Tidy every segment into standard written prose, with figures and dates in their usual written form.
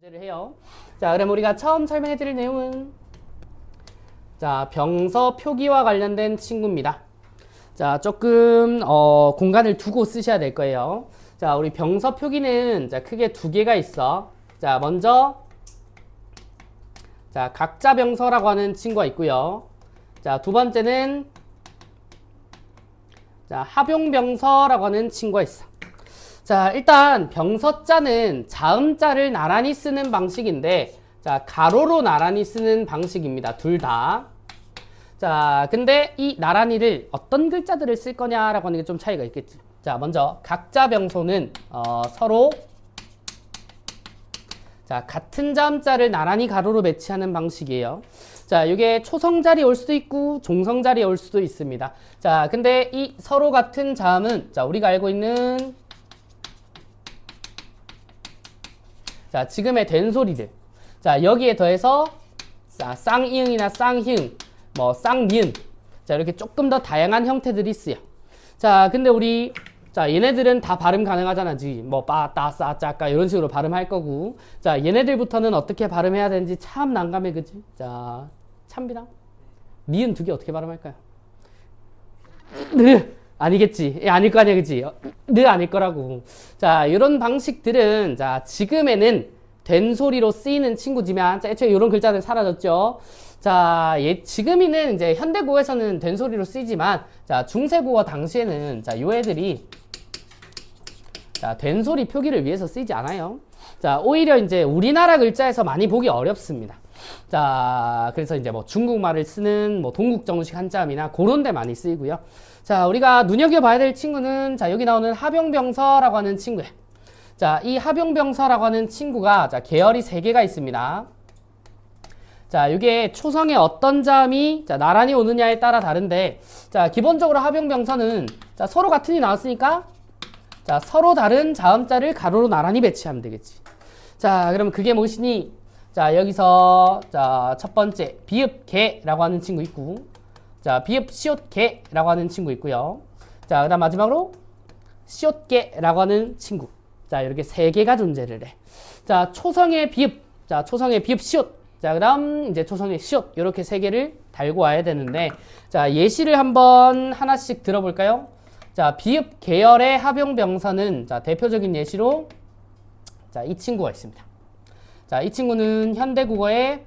문제를 해요. 자, 그럼 우리가 처음 설명해 드릴 내용은 병서 표기와 관련된 친구입니다. 자, 조금 공간을 두고 쓰셔야 될 거예요. 자, 우리 병서 표기는 크게 두 개가 있어. 자, 먼저 각자 병서라고 하는 친구가 있고요. 자, 두 번째는 합용병서라고 하는 친구가 있어. 자, 일단 병서자는 자음자를 나란히 쓰는 방식인데, 자, 가로로 나란히 쓰는 방식입니다. 둘 다. 자, 근데 이 나란히를 어떤 글자들을 쓸 거냐라고 하는 게 좀 차이가 있겠지. 자, 먼저 각자 병서는 서로 같은 자음자를 나란히 가로로 배치하는 방식이에요. 자, 이게 초성자리 올 수도 있고 종성자리 올 수도 있습니다. 자, 근데 이 서로 같은 자음은 우리가 알고 있는 지금의 된소리들. 자, 여기에 더해서 쌍이응이나 쌍희응, 쌍미응. 자, 이렇게 조금 더 다양한 형태들이 있어요. 자, 근데 우리 얘네들은 다 발음 가능하잖아. 빠, 따, 싸, 짜까 이런 식으로 발음할 거고. 자, 얘네들부터는 어떻게 발음해야 되는지 참 난감해, 그지? 자, 참비랑 미은 두 개 어떻게 발음할까요? 아니겠지. 아닐 거 아니야, 그치? 아닐 거라고. 자, 이런 방식들은, 지금에는 된소리로 쓰이는 친구지만, 애초에 이런 글자는 사라졌죠. 자, 지금이는 이제 현대국어에서는 된소리로 쓰이지만, 중세국어 당시에는, 요 애들이, 된소리 표기를 위해서 쓰이지 않아요. 자, 오히려 이제 우리나라 글자에서 많이 보기 어렵습니다. 자, 그래서 이제 중국말을 쓰는 동국정식 한자음이나 그런 데 많이 쓰이고요. 자, 우리가 눈여겨봐야 될 친구는 여기 나오는 합용병서라고 하는 친구예요. 자, 이 합용병서라고 하는 친구가 계열이 3개가 있습니다. 자, 이게 초성의 어떤 자음이 나란히 오느냐에 따라 다른데, 기본적으로 합용병서는 서로 같은 이 나왔으니까 서로 다른 자음자를 가로로 나란히 배치하면 되겠지. 자, 그러면 그게 무엇이니? 자, 여기서 첫 번째 비읍개라고 하는 친구 있고, 비읍 시옷개라고 하는 친구 있고요. 자, 그다음 마지막으로 시옷개라고 하는 친구. 자, 이렇게 3개가 존재를 해. 자, 초성의 비읍, 초성의 비읍 시옷. 자, 그다음 이제 초성의 시옷. 이렇게 3개를 달고 와야 되는데, 자, 예시를 한번 하나씩 들어볼까요? 자, 비읍 계열의 합용병서는 대표적인 예시로 이 친구가 있습니다. 자, 이 친구는 현대국어의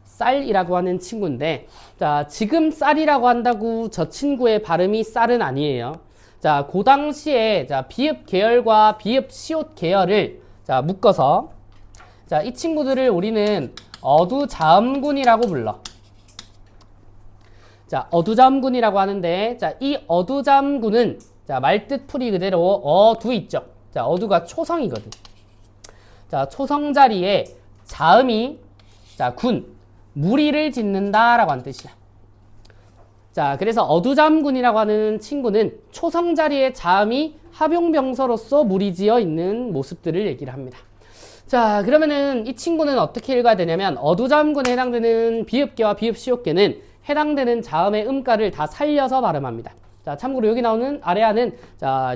쌀이라고 하는 친구인데, 자, 지금 쌀이라고 한다고 저 친구의 발음이 쌀은 아니에요. 자, 그 당시에 비읍 계열과 비읍 시옷 계열을 묶어서 이 친구들을 우리는 어두자음군이라고 불러. 자, 어두자음군이라고 하는데, 이 어두자음군은 말뜻 풀이 그대로 어두 있죠. 자, 어두가 초성이거든. 자, 초성 자리에 자음이 군, 무리를 짓는다라고 하는 뜻이야. 자, 그래서 어두자음군이라고 하는 친구는 초성 자리에 자음이 합용병서로서 무리지어 있는 모습들을 얘기를 합니다. 자, 그러면은 이 친구는 어떻게 읽어야 되냐면, 어두자음군에 해당되는 비읍계와 비읍시옷계는 해당되는 자음의 음가를 다 살려서 발음합니다. 자, 참고로 여기 나오는 아래아는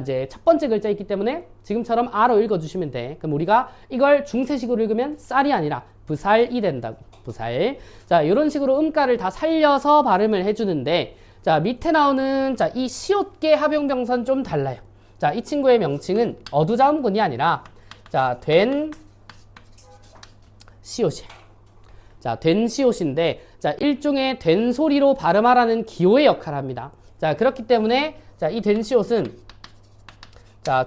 이제 첫 번째 글자 있기 때문에 지금처럼 아로 읽어주시면 돼. 그럼 우리가 이걸 중세식으로 읽으면 쌀이 아니라 부살이 된다고. 부살. 자, 이런 식으로 음가를 다 살려서 발음을 해주는데, 자, 밑에 나오는 이 시옷계 합용병서는 좀 달라요. 자, 이 친구의 명칭은 어두자음군이 아니라 된 시옷이에요. 된 시옷인데, 일종의 된 소리로 발음하라는 기호의 역할을 합니다. 자, 그렇기 때문에 이 된 시옷은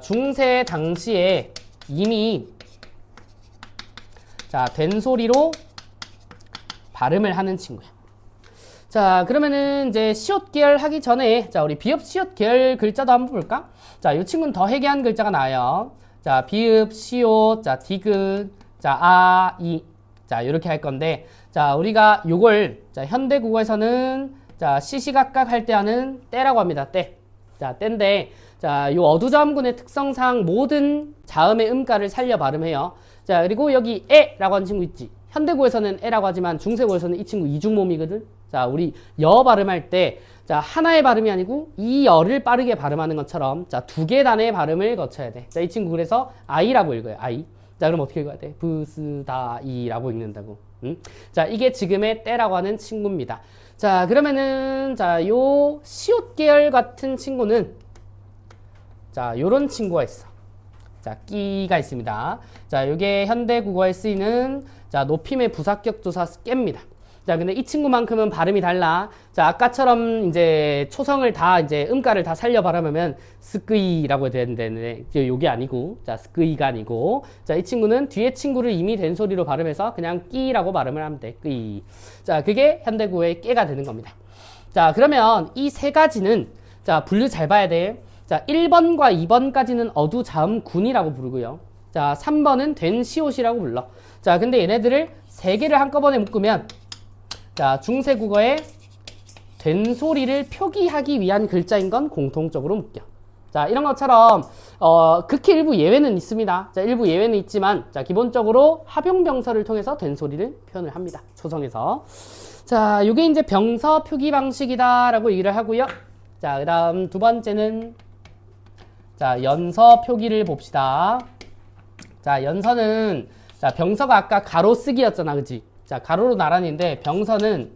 중세 당시에 이미 된 소리로 발음을 하는 친구야. 자, 그러면은 이제 시옷 계열 하기 전에 우리 비읍 시옷 계열 글자도 한번 볼까? 자, 이 친구는 더 해괴한 글자가 나와요. 자, 비읍 시옷, 디귿, 아, 이. 자, 이렇게 할 건데, 자, 우리가 요걸 현대국어에서는 시시각각 할 때 하는 때라고 합니다. 때. 자, 때인데, 요 어두자음군의 특성상 모든 자음의 음가를 살려 발음해요. 자, 그리고 여기 에라고 하는 친구 있지. 현대국어에서는 에라고 하지만 중세국어에서는 이 친구 이중모음이거든. 자, 우리 여 발음할 때 하나의 발음이 아니고 이 여를 빠르게 발음하는 것처럼 2개 단의 발음을 거쳐야 돼. 자, 이 친구 그래서 아이라고 읽어요. 아이. 자, 그럼 어떻게 읽어야 돼? 부스다이라고 읽는다고. 자, 이게 지금의 때라고 하는 친구입니다. 자, 그러면은, 자, 요 시옷 계열 같은 친구는, 자, 요런 친구가 있어. 자, 끼가 있습니다. 자, 요게 현대 국어에 쓰이는, 자, 높임의 부사격 조사 깨입니다. 자, 근데 이 친구만큼은 발음이 달라. 자, 아까처럼 이제 초성을 다 이제 음가를 다 살려 발음하면 스끄이라고 되는데 요게 아니고, 자, 스끄이가 아니고, 자, 이 친구는 뒤에 친구를 이미 된 소리로 발음해서 그냥 끼라고 발음을 하면 돼. 끼. 자, 그게 현대국어의 깨가 되는 겁니다. 자, 그러면 이 세 가지는, 자, 분류 잘 봐야 돼. 자, 1번과 2번까지는 어두자음군이라고 부르고요. 자, 3번은 된 시옷이라고 불러. 자, 근데 얘네들을 세 개를 한꺼번에 묶으면, 자, 중세국어의 된 소리를 표기하기 위한 글자인 건 공통적으로 묶여. 자, 이런 것처럼 극히 일부 예외는 있습니다. 자, 일부 예외는 있지만, 자, 기본적으로 합용병서를 통해서 된 소리를 표현을 합니다. 초성에서. 자, 요게 이제 병서 표기 방식이다라고 얘기를 하고요. 자, 그다음 두 번째는, 자, 연서 표기를 봅시다. 자, 연서는, 자, 병서가 아까 가로 쓰기였잖아, 그치? 자, 가로로 나란히인데 병서는,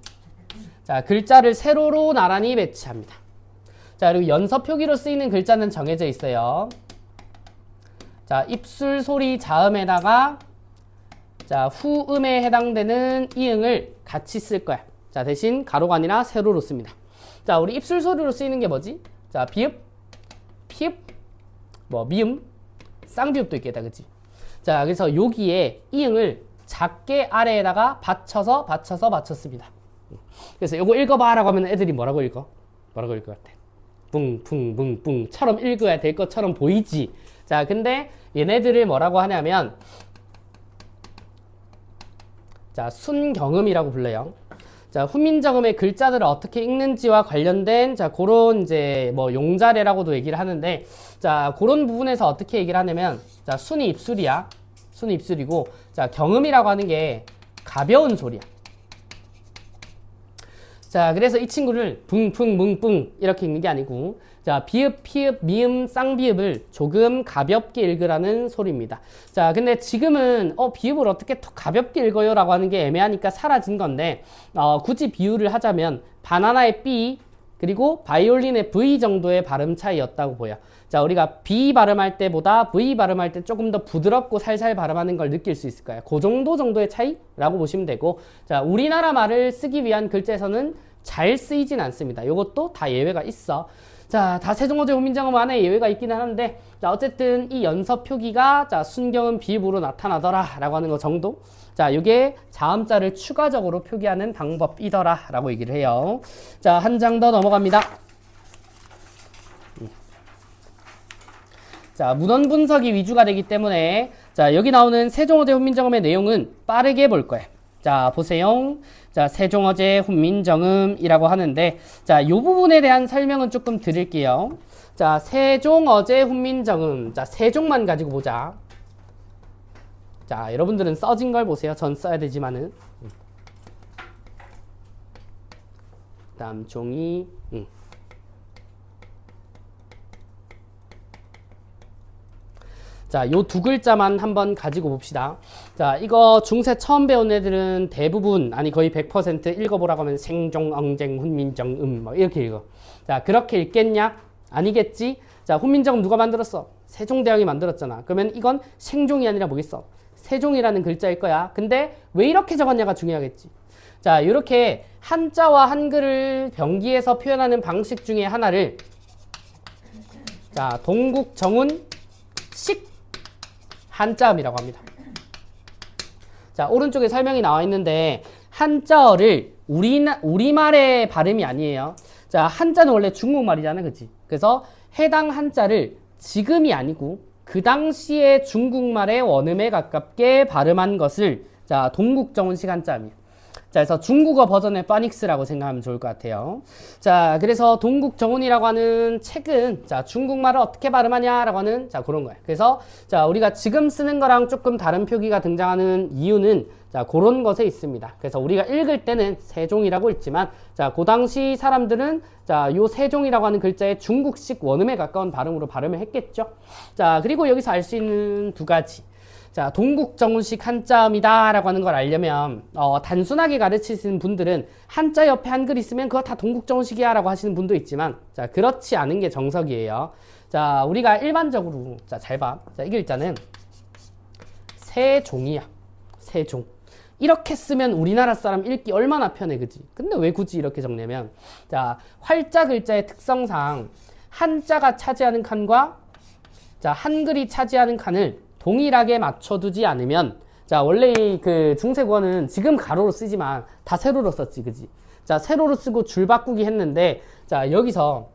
자, 글자를 세로로 나란히 배치합니다. 자, 그리고 연서 표기로 쓰이는 글자는 정해져 있어요. 자, 입술 소리 자음에다가, 자, 후음에 해당되는 이응을 같이 쓸 거야. 자, 대신 가로가 아니라 세로로 씁니다. 자, 우리 입술 소리로 쓰이는 게 뭐지? 자, 비읍, 피읍, 뭐 미음, 쌍비읍도 있겠다, 그치? 자, 그래서 여기에 이응을 작게 아래에다가 받쳤습니다. 그래서 요거 읽어봐 라고 하면 애들이 뭐라고 읽어? 뭐라고 읽을 것 같아? 뿡뿡뿡뿡처럼 읽어야 될 것처럼 보이지. 자, 근데 얘네들을 뭐라고 하냐면, 자, 순경음이라고 불러요. 자, 훈민정음의 글자들을 어떻게 읽는지와 관련된, 자, 그런 이제 뭐 용자래라고도 얘기를 하는데, 자, 그런 부분에서 어떻게 얘기를 하냐면, 자, 순이 입술이야. 순이 입술이고, 자, 경음이라고 하는 게 가벼운 소리야. 자, 그래서 이 친구를 붕붕붕붕 이렇게 읽는 게 아니고, 자, 비읍, 피읍, 미음, 쌍비읍을 조금 가볍게 읽으라는 소리입니다. 자, 근데 지금은 비읍을 어떻게 가볍게 읽어요? 라고 하는 게 애매하니까 사라진 건데, 굳이 비유를 하자면 바나나의 B 그리고 바이올린의 V 정도의 발음 차이였다고 보여. 자, 우리가 B 발음할 때보다 V 발음할 때 조금 더 부드럽고 살살 발음하는 걸 느낄 수 있을 거예요. 그 정도의 차이라고 보시면 되고, 자, 우리나라 말을 쓰기 위한 글자에서는 잘 쓰이진 않습니다. 이것도 다 예외가 있어. 자, 다 세종어제 훈민정음 안에 예외가 있기는 하는데, 자, 어쨌든 이 연서 표기가, 자, 순경음 비읍으로 나타나더라 라고 하는 거 정도. 자, 이게 자음자를 추가적으로 표기하는 방법이더라 라고 얘기를 해요. 자, 한 장 더 넘어갑니다. 자, 문헌 분석이 위주가 되기 때문에, 자, 여기 나오는 세종어제 훈민정음의 내용은 빠르게 볼 거예요. 자, 보세요. 자, 세종어제 훈민정음이라고 하는데, 자, 요 부분에 대한 설명은 조금 드릴게요. 자, 세종어제 훈민정음. 자, 세종만 가지고 보자. 자, 여러분들은 써진 걸 보세요. 전 써야 되지만은. 다음 종이. 자, 요 두 글자만 한번 가지고 봅시다. 자, 이거 중세 처음 배운 애들은 대부분, 아니 거의 100% 읽어보라고 하면 생종, 엉쟁, 훈민정음, 뭐 이렇게 읽어. 자, 그렇게 읽겠냐? 아니겠지? 자, 훈민정음 누가 만들었어? 세종대왕이 만들었잖아. 그러면 이건 생종이 아니라 뭐겠어? 세종이라는 글자일 거야. 근데 왜 이렇게 적었냐가 중요하겠지. 자, 이렇게 한자와 한글을 병기해서 표현하는 방식 중에 하나를, 자, 동국정운식 한자음이라고 합니다. 자, 오른쪽에 설명이 나와 있는데, 한자어를 우리말의 발음이 아니에요. 자, 한자는 원래 중국말이잖아, 그치? 그래서 해당 한자를 지금이 아니고 그 당시에 중국말의 원음에 가깝게 발음한 것을, 자, 동국정운식 한자음이에요. 자, 그래서 중국어 버전의 파닉스라고 생각하면 좋을 것 같아요. 자, 그래서 동국정운이라고 하는 책은, 자, 중국말을 어떻게 발음하냐라고 하는, 자, 그런 거예요. 그래서, 자, 우리가 지금 쓰는 거랑 조금 다른 표기가 등장하는 이유는, 자, 그런 것에 있습니다. 그래서 우리가 읽을 때는 세종이라고 읽지만, 자, 그 당시 사람들은, 자, 요 세종이라고 하는 글자의 중국식 원음에 가까운 발음으로 발음을 했겠죠. 자, 그리고 여기서 알 수 있는 두 가지. 자, 동국정운식 한자음이다라고 하는 걸 알려면 단순하게 가르치시는 분들은 한자 옆에 한글 있으면 그거 다 동국정운식이야라고 하시는 분도 있지만 자, 그렇지 않은 게 정석이에요. 자, 우리가 일반적으로 자, 잘 봐. 자, 이 글자는 세종이야. 세종. 이렇게 쓰면 우리나라 사람 읽기 얼마나 편해, 그지? 근데 왜 굳이 이렇게 적냐면 자, 활자 글자의 특성상 한자가 차지하는 칸과 자, 한글이 차지하는 칸을 동일하게 맞춰두지 않으면 자, 원래 그 중세국어는 지금 가로로 쓰지만 다 세로로 썼지, 그지? 자, 세로로 쓰고 줄 바꾸기 했는데 자, 여기서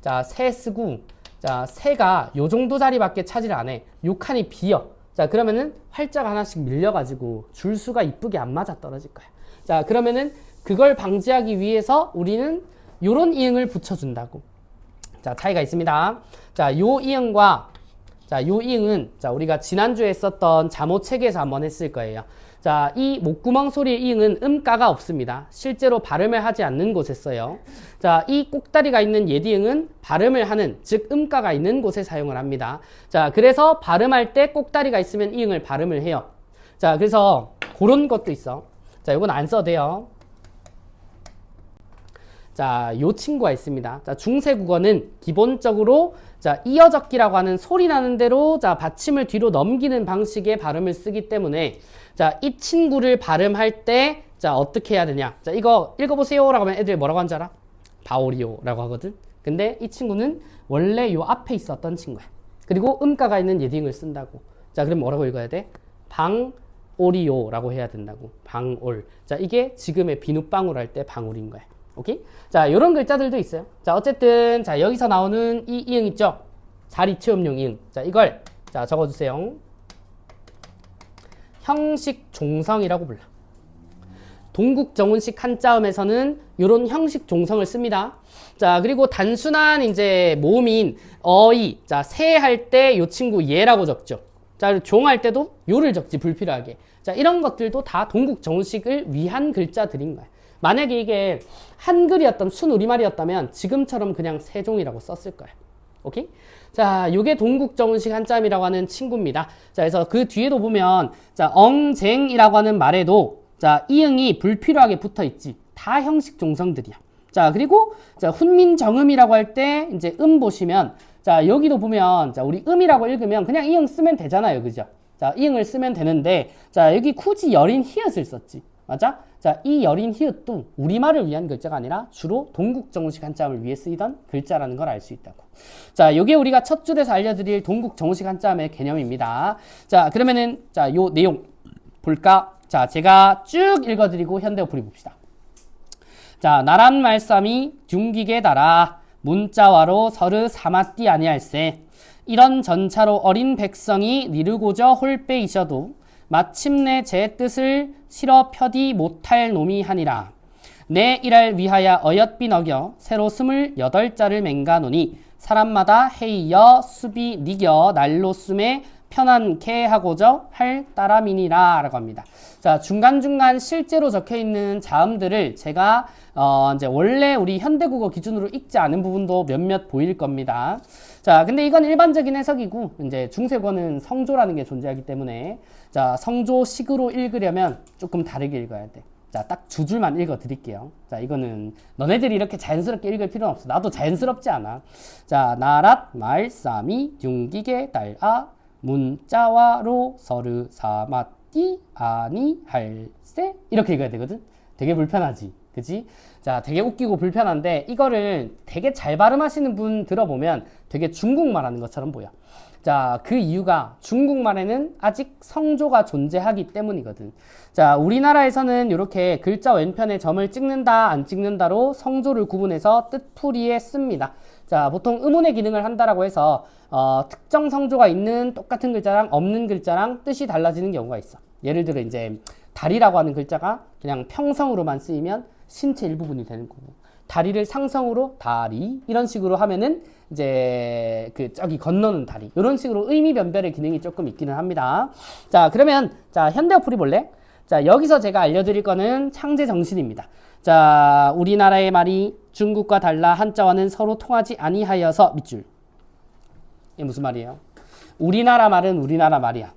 자, 세 쓰고 자, 세가 요 정도 자리밖에 차지를 안 해. 요 칸이 비어. 자, 그러면은 활자가 하나씩 밀려가지고 줄수가 이쁘게 안 맞아 떨어질 거야. 자, 그러면은 그걸 방지하기 위해서 우리는 요런 이응을 붙여준다고. 자, 차이가 있습니다. 자, 요 이응과 자, 요 이응은 자, 우리가 지난주에 썼던 자모 체계에서 한번 했을 거예요. 자, 이 목구멍 소리의 이응은 음가가 없습니다. 실제로 발음을 하지 않는 곳에 써요. 자, 이 꼭다리가 있는 예디응은 발음을 하는, 즉 음가가 있는 곳에 사용을 합니다. 자, 그래서 발음할 때 꼭다리가 있으면 이응을 발음을 해요. 자, 그래서 그런 것도 있어. 자, 이건 안 써도 돼요. 자, 요 친구가 있습니다. 자, 중세국어는 기본적으로 자, 이어적기라고 하는 소리 나는 대로 자, 받침을 뒤로 넘기는 방식의 발음을 쓰기 때문에 자, 이 친구를 발음할 때 자, 어떻게 해야 되냐? 자, 이거 읽어보세요 라고 하면 애들이 뭐라고 하는 줄 알아? 바오리오 라고 하거든. 근데 이 친구는 원래 요 앞에 있었던 친구야. 그리고 음가가 있는 예딩을 쓴다고. 자, 그럼 뭐라고 읽어야 돼? 방오리오 라고 해야 된다고. 방올. 자, 이게 지금의 비눗방울 할 때 방울인 거야. 오케이? 자, 요런 글자들도 있어요. 자, 어쨌든 자, 여기서 나오는 이 이응 있죠? 자리 채움용 이응. 자, 이걸 자, 적어주세요. 형식 종성이라고 불러. 동국정운식 한자음에서는 요런 형식 종성을 씁니다. 자, 그리고 단순한 이제 모음인 어이. 자, 세 할 때 요 친구 예라고 적죠. 자, 종 할 때도 요를 적지, 불필요하게. 자, 이런 것들도 다 동국정운식을 위한 글자들인 거야. 만약에 이게 한글이었던 순우리말이었다면 지금처럼 그냥 세종이라고 썼을 거예요. 오케이? 자, 요게 동국정운식 한자음이라고 하는 친구입니다. 자, 그래서 그 뒤에도 보면 자, 엉쟁이라고 하는 말에도 자, 이응이 불필요하게 붙어 있지. 다 형식 종성들이야. 자, 그리고 자, 훈민정음이라고 할 때 이제 보시면 자, 여기도 보면 자, 우리 음이라고 읽으면 그냥 이응 쓰면 되잖아요. 그죠? 자, 이응을 쓰면 되는데 자, 여기 굳이 여린 히읗을 썼지. 맞아? 자, 이 여린 히읗도 우리말을 위한 글자가 아니라 주로 동국정운식 한자음을 위해 쓰이던 글자라는 걸 알 수 있다고. 자, 요게 우리가 첫 줄에서 알려드릴 동국정운식 한자음의 개념입니다. 자, 그러면은 자, 요 내용 볼까? 자, 제가 쭉 읽어드리고 현대어풀이 봅시다. 자, 나란 말씀이 둥기게 달아 문자와로 서르 사마띠 아니할세. 이런 전차로 어린 백성이 니르고저 홀빼이셔도 마침내 제 뜻을 실어 펴디 못할 놈이 하니라. 내 일할 위하여 어엿비 어겨 새로 28자를 맹가노니 사람마다 헤이여 수비 니겨 날로 숨에 편안케 하고저 할 따람이니라 라고 합니다. 자, 중간중간 실제로 적혀있는 자음들을 제가 이제 원래 우리 현대국어 기준으로 읽지 않은 부분도 몇몇 보일 겁니다. 자, 근데 이건 일반적인 해석이고 이제 중세국어는 성조라는 게 존재하기 때문에 자, 성조식으로 읽으려면 조금 다르게 읽어야 돼. 자, 딱 두 줄만 읽어 드릴게요. 자, 이거는 너네들이 이렇게 자연스럽게 읽을 필요는 없어. 나도 자연스럽지 않아. 자, 나랏 말싸미 둥기게 달아 문자와로 서르 사마띠 아니 할세 이렇게 읽어야 되거든. 되게 불편하지, 그치? 자, 되게 웃기고 불편한데 이거를 되게 잘 발음하시는 분 들어보면 되게 중국말 하는 것처럼 보여. 자, 그 이유가 중국말에는 아직 성조가 존재하기 때문이거든. 자, 우리나라에서는 이렇게 글자 왼편에 점을 찍는다 안 찍는다로 성조를 구분해서 뜻풀이에 씁니다. 자, 보통 의문의 기능을 한다라고 해서 특정 성조가 있는 똑같은 글자랑 없는 글자랑 뜻이 달라지는 경우가 있어. 예를 들어 이제 다리라고 하는 글자가 그냥 평성으로만 쓰이면 신체 일부분이 되는 거고, 다리를 상성으로 다리 이런 식으로 하면은 이제 그 저기 건너는 다리 이런 식으로 의미 변별의 기능이 조금 있기는 합니다. 자, 그러면 자, 현대어풀이 볼래? 자, 여기서 제가 알려드릴 거는 창제 정신입니다. 자, 우리나라의 말이 중국과 달라 한자와는 서로 통하지 아니하여서 밑줄. 이게 무슨 말이에요? 우리나라 말은 우리나라 말이야.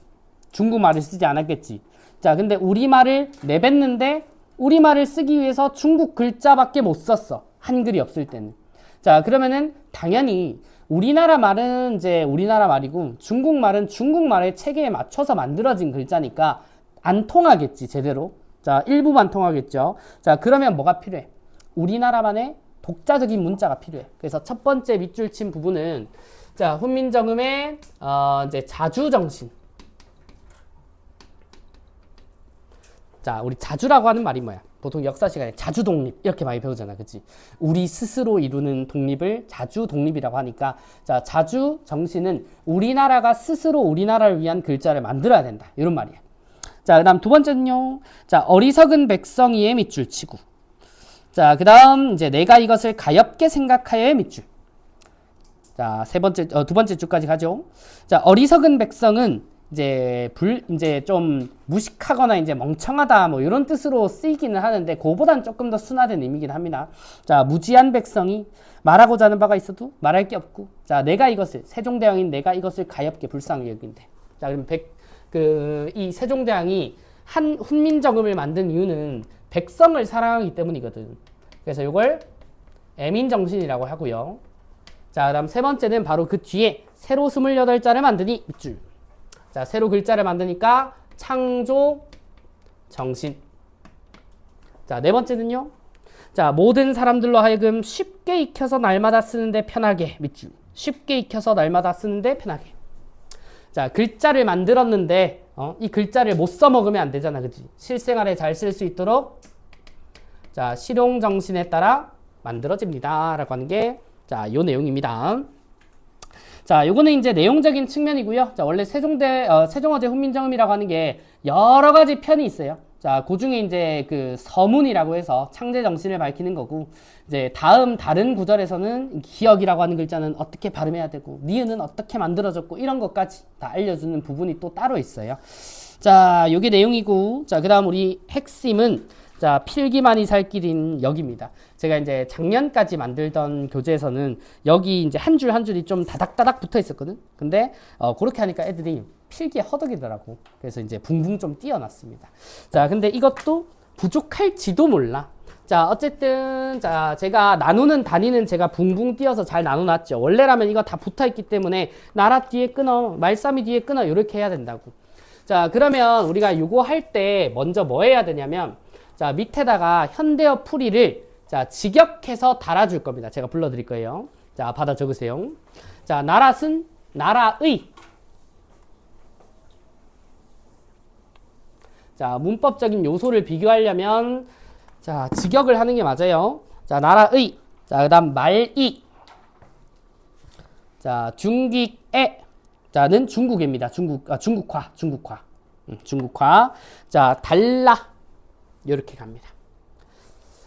중국말을 쓰지 않았겠지. 자, 근데 우리말을 내뱉는데 우리말을 쓰기 위해서 중국 글자밖에 못 썼어. 한글이 없을 때는. 자, 그러면은 당연히 우리나라 말은 이제 우리나라 말이고 중국말은 중국말의 체계에 맞춰서 만들어진 글자니까 안 통하겠지, 제대로. 자, 일부만 통하겠죠. 자, 그러면 뭐가 필요해? 우리나라만의 독자적인 문자가 필요해. 그래서 첫 번째 밑줄 친 부분은 자, 훈민정음의 이제 자주정신. 자, 우리 자주라고 하는 말이 뭐야? 보통 역사 시간에 자주 독립 이렇게 많이 배우잖아, 그치? 우리 스스로 이루는 독립을 자주 독립이라고 하니까 자, 자주 정신은 우리나라가 스스로 우리나라를 위한 글자를 만들어야 된다, 이런 말이야. 자, 그다음 두 번째는요. 자, 어리석은 백성이의 밑줄 치고. 자, 그다음 이제 내가 이것을 가엾게 생각하여의 밑줄. 자, 두 번째 줄까지 가죠. 자, 어리석은 백성은 이제 좀 무식하거나 이제 멍청하다 뭐 이런 뜻으로 쓰이기는 하는데 그거보단 조금 더 순화된 의미긴 합니다. 자, 무지한 백성이 말하고자 하는 바가 있어도 말할 게 없고, 자, 내가 이것을 세종대왕인 내가 이것을 가엾게 불쌍히 여긴대. 자, 그럼 이 세종대왕이 한 훈민정음을 만든 이유는 백성을 사랑하기 때문이거든. 그래서 이걸 애민정신이라고 하고요. 자, 그다음 세 번째는 바로 그 뒤에 새로 28자를 만드니 밑줄. 자, 새로 글자를 만드니까 창조 정신. 자, 네 번째는요. 자, 모든 사람들로 하여금 쉽게 익혀서 날마다 쓰는데 편하게 밑줄. 쉽게 익혀서 날마다 쓰는데 편하게. 자, 글자를 만들었는데 이 글자를 못 써먹으면 안 되잖아, 그치? 실생활에 잘 쓸 수 있도록 자, 실용 정신에 따라 만들어집니다 라고 하는 게 자, 요 내용입니다. 자, 요거는 이제 내용적인 측면이고요. 자, 원래 세종어제 훈민정음이라고 하는 게 여러 가지 편이 있어요. 자, 그 중에 이제 그 서문이라고 해서 창제 정신을 밝히는 거고, 이제 다른 구절에서는 기억이라고 하는 글자는 어떻게 발음해야 되고, 니은은 어떻게 만들어졌고, 이런 것까지 다 알려주는 부분이 또 따로 있어요. 자, 요게 내용이고, 자, 그 다음 우리 핵심은 자, 필기만이 살 길인 여기입니다. 제가 이제 작년까지 만들던 교재에서는 여기 이제 한 줄 한 줄이 좀 다닥다닥 붙어 있었거든. 근데 그렇게 하니까 애들이 필기에 허덕이더라고. 그래서 이제 붕붕 좀 띄어놨습니다. 자, 근데 이것도 부족할지도 몰라. 자, 어쨌든 자, 제가 나누는 단위는 제가 붕붕 띄어서 잘 나눠놨죠. 원래라면 이거 다 붙어 있기 때문에 나라 뒤에 끊어, 말싸미 뒤에 끊어, 이렇게 해야 된다고. 자, 그러면 우리가 요거 할 때 먼저 뭐 해야 되냐면, 자, 밑에다가 현대어 풀이를 자, 직역해서 달아줄 겁니다. 제가 불러드릴 거예요. 자, 받아 적으세요. 자, 나랏은 나라의. 자, 문법적인 요소를 비교하려면 자, 직역을 하는 게 맞아요. 자, 나라의. 자, 그 다음 말이. 자, 중국의. 자는 중국입니다. 중국화. 중국화. 자, 달라. 이렇게 갑니다.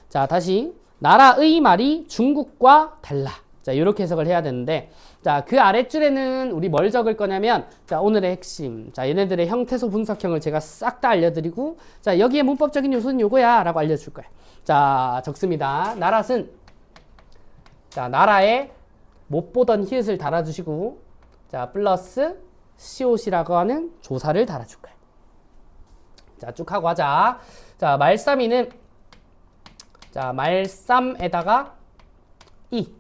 자, 다시 나라의 말이 중국과 달라. 자, 이렇게 해석을 해야 되는데, 자, 그 아랫줄에는 우리 뭘 적을 거냐면, 자, 오늘의 핵심. 자, 얘네들의 형태소 분석형을 제가 싹 다 알려드리고, 자, 여기에 문법적인 요소는 요거야 라고 알려줄 거예요. 자, 적습니다. 나랏은 자, 나라에 못 보던 히읗을 달아주시고, 자, 플러스 시옷이라고 하는 조사를 달아줄 거예요. 자, 쭉 하고 하자. 자, 말싸미는 자, 말쌈에다가 이.